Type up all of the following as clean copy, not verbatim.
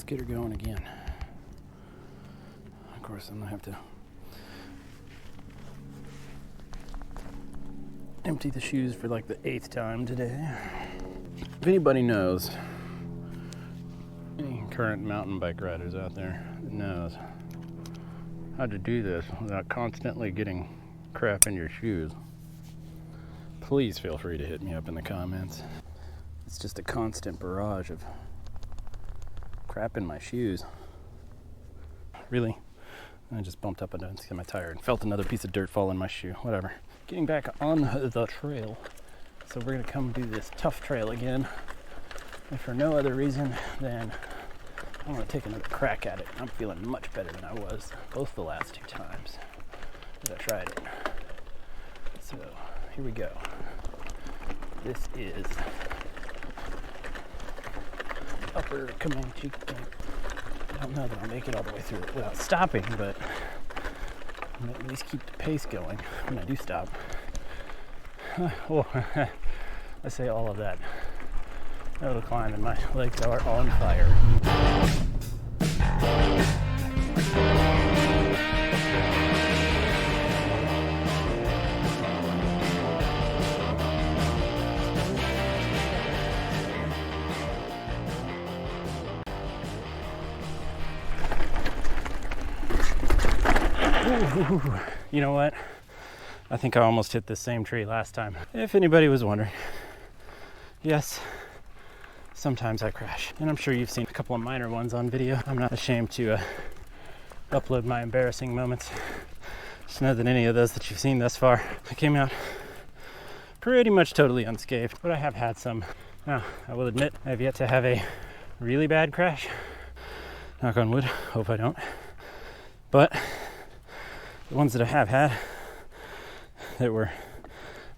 get her going again. Of course, I'm gonna have to empty the shoes for like the 8th time today. If anybody knows, any current mountain bike riders out there that knows how to do this without constantly getting crap in your shoes, please feel free to hit me up in the comments. It's just a constant barrage of crap in my shoes. Really? I just bumped up against my tire and felt another piece of dirt fall in my shoe. Whatever. Getting back on the trail. So we're gonna come do this tough trail again. And for no other reason than I want to take another crack at it. I'm feeling much better than I was both the last 2 times that I tried it. So here we go. This is Upper Comanche Camp. I don't know that I'll make it all the way through it without stopping, but I'm at least keep the pace going when I do stop. Oh, I say all of that. A little climb and my legs are on fire. Ooh, you know what? I think I almost hit the same tree last time. If anybody was wondering. Yes, sometimes I crash. And I'm sure you've seen a couple of minor ones on video. I'm not ashamed to upload my embarrassing moments. Just know that any of those that you've seen thus far, I came out pretty much totally unscathed. But I have had some. Now, I will admit, I have yet to have a really bad crash. Knock on wood, hope I don't. But the ones that I have had that were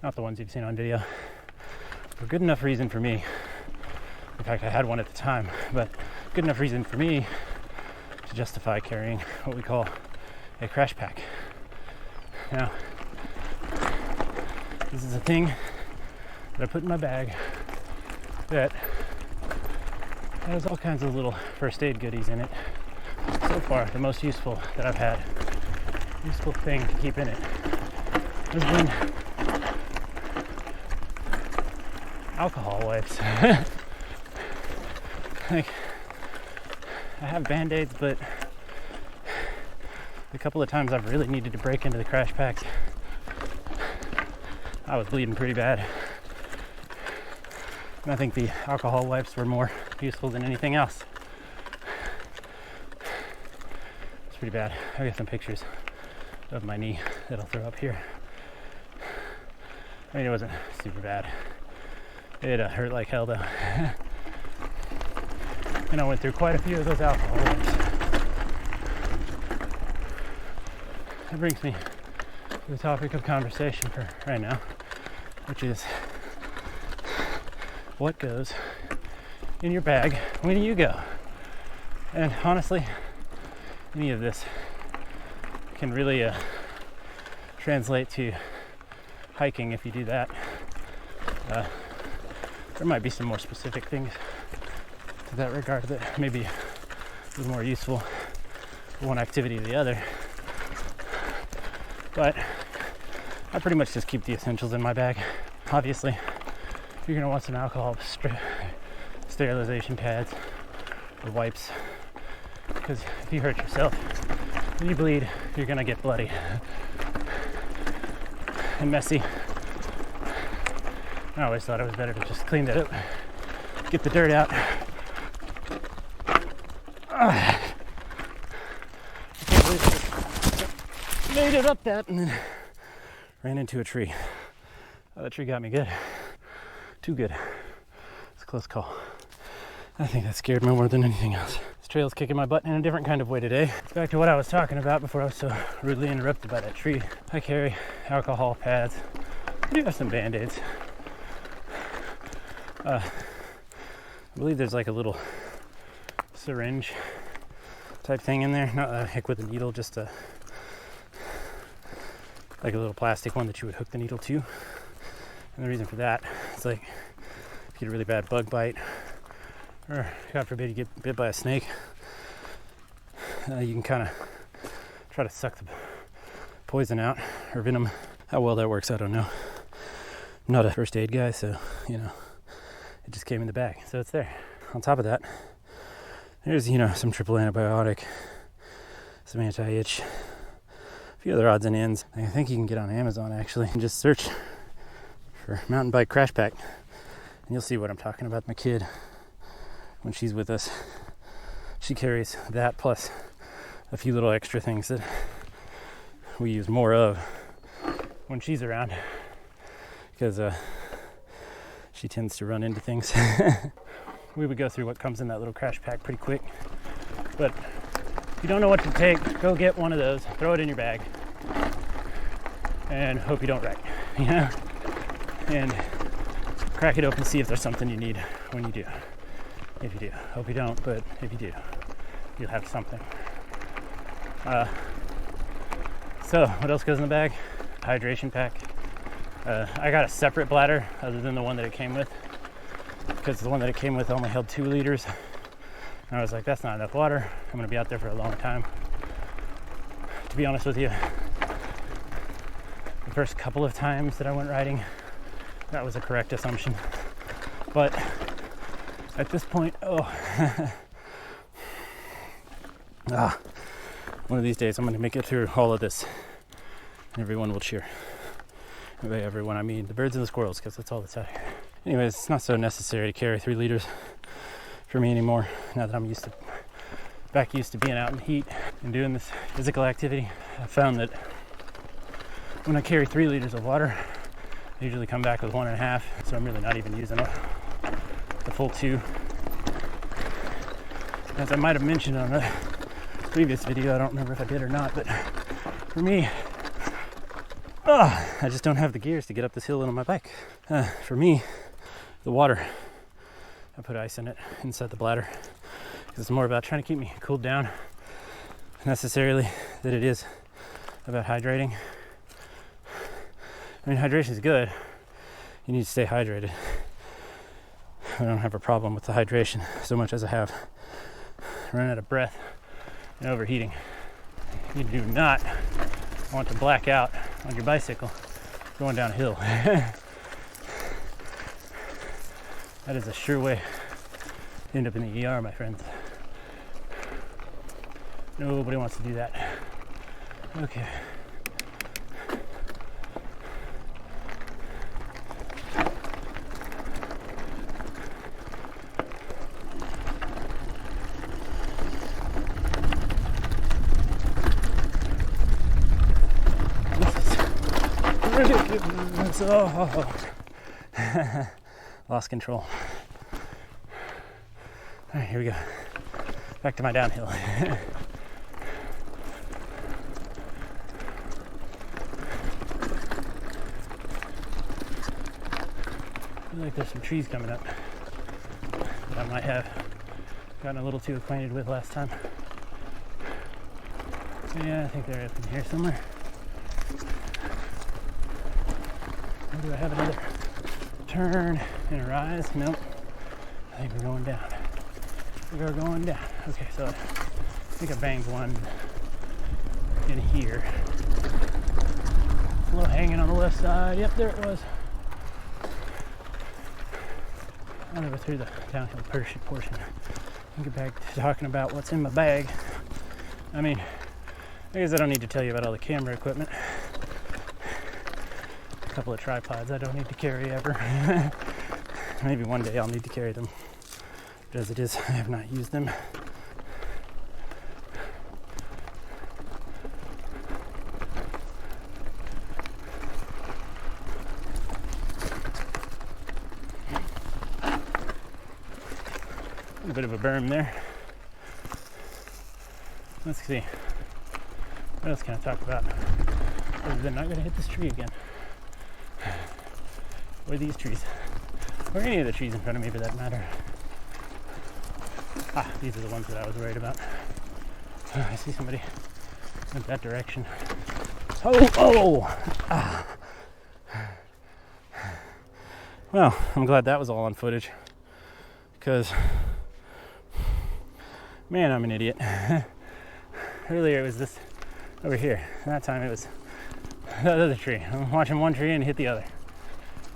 not the ones you've seen on video were good enough reason for me. In fact, I had one at the time, but good enough reason for me to justify carrying what we call a crash pack. Now, this is a thing that I put in my bag that has all kinds of little first aid goodies in it. So far, the most useful that I've had, useful thing to keep in it, has been alcohol wipes. Like, I have Band-Aids, but the couple of times I've really needed to break into the crash packs, I was bleeding pretty bad. And I think the alcohol wipes were more useful than anything else. It's pretty bad. I got some pictures of my knee that I'll throw up here. I mean, it wasn't super bad. It hurt like hell though. And I went through quite a few of those alcohol wipes. That brings me to the topic of conversation for right now, which is what goes in your bag when you go. And honestly, any of this can really translate to hiking if you do that. There might be some more specific things to that regard that may be a little more useful for one activity or the other. But I pretty much just keep the essentials in my bag. Obviously, if you're going to want some alcohol, sterilization pads or wipes, because if you hurt yourself, when you bleed, you're going to get bloody and messy. I always thought it was better to just clean that up, get the dirt out. I can't believe I made it up that and then ran into a tree. Oh, that tree got me good. Too good. It's a close call. I think that scared me more than anything else. This trail's kicking my butt in a different kind of way today. Back to what I was talking about before I was so rudely interrupted by that tree. I carry alcohol pads. I do have some Band-Aids. I believe there's like a little syringe type thing in there. Not a hook with a needle, just like a little plastic one that you would hook the needle to. And the reason for that is like if you get a really bad bug bite, or God forbid you get bit by a snake, you can kind of try to suck the poison out or venom. How well that works, I don't know. I'm not a first aid guy, so you know, it just came in the bag, so it's there. On top of that, there's, you know, some triple antibiotic, some anti-itch, a few other odds and ends. I think you can get on Amazon actually and just search for mountain bike crash pack, and you'll see what I'm talking about. My kid, when she's with us, she carries that plus a few little extra things that we use more of when she's around, because she tends to run into things. We would go through what comes in that little crash pack pretty quick, but if you don't know what to take, go get one of those, throw it in your bag, and hope you don't wreck, you know? And crack it open, see if there's something you need when you do. If you do. Hope you don't, but if you do, you'll have something. So, what else goes in the bag? Hydration pack. I got a separate bladder other than the one that it came with, because the one that it came with only held 2 liters. And I was like, that's not enough water. I'm going to be out there for a long time. To be honest with you, the first couple of times that I went riding, that was a correct assumption. But at this point, one of these days I'm going to make it through all of this, and everyone will cheer. And by everyone, I mean the birds and the squirrels, because that's all that's out here. Anyways, it's not so necessary to carry 3 liters for me anymore, now that I'm used to being out in the heat and doing this physical activity. I found that when I carry 3 liters of water, I usually come back with 1.5, so I'm really not even using the full 2. As I might have mentioned on a previous video, I don't remember if I did or not, but for me, I just don't have the gears to get up this hill on my bike. For me, the water, I put ice in it inside the bladder, because it's more about trying to keep me cooled down necessarily than it is about hydrating. I mean, hydration is good. You need to stay hydrated. I don't have a problem with the hydration so much as I have running out of breath and overheating. You do not want to black out on your bicycle going down a hill. That is a sure way to end up in the ER, my friends. Nobody wants to do that. Okay. Oh. Lost control. All right, here we go. Back to my downhill. I feel like there's some trees coming up that I might have gotten a little too acquainted with last time. Yeah, I think they're up in here somewhere. Do I have another turn and a rise? Nope. I think we're going down. We are going down. Okay, so I think I banged one in here. A little hanging on the left side. Yep, there it was. I'll go through the downhill portion and get back to talking about what's in my bag. I mean, I guess I don't need to tell you about all the camera equipment. A couple of tripods I don't need to carry ever. Maybe one day I'll need to carry them, but as it is, I have not used them. A bit of a berm there. Let's see, what else can I talk about? They're not going to hit this tree again. Or these trees. Or any of the trees in front of me for that matter. These are the ones that I was worried about. I see somebody in that direction. Well, I'm glad that was all on footage, because man, I'm an idiot. Earlier it was this over here. That time it was that other tree. I'm watching one tree and hit the other.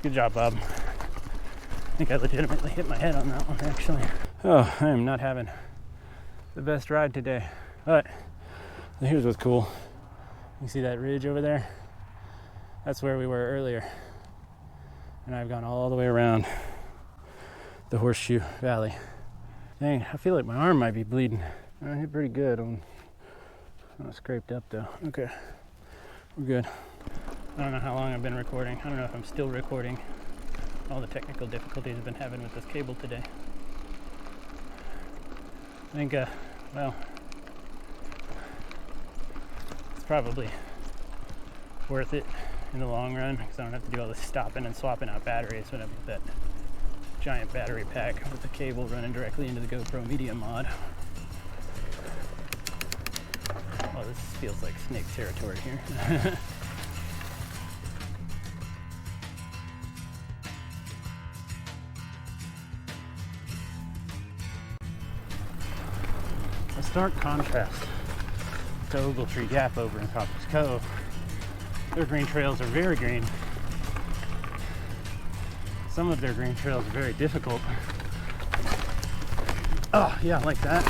Good job, Bob. I think I legitimately hit my head on that one, actually. Oh, I am not having the best ride today. But here's what's cool. You see that ridge over there? That's where we were earlier. And I've gone all the way around the Horseshoe Valley. Dang, I feel like my arm might be bleeding. I hit pretty good. I'm scraped up though. Okay, we're good. I don't know how long I've been recording. I don't know if I'm still recording. All the technical difficulties I've been having with this cable today. I think, well, it's probably worth it in the long run because I don't have to do all this stopping and swapping out batteries when I put that giant battery pack with the cable running directly into the GoPro Media mod. Well, this feels like snake territory here. A stark contrast to Ogletree Gap over in Copper's Cove. Their green trails are very green. Some of their green trails are very difficult. Oh, yeah, like that.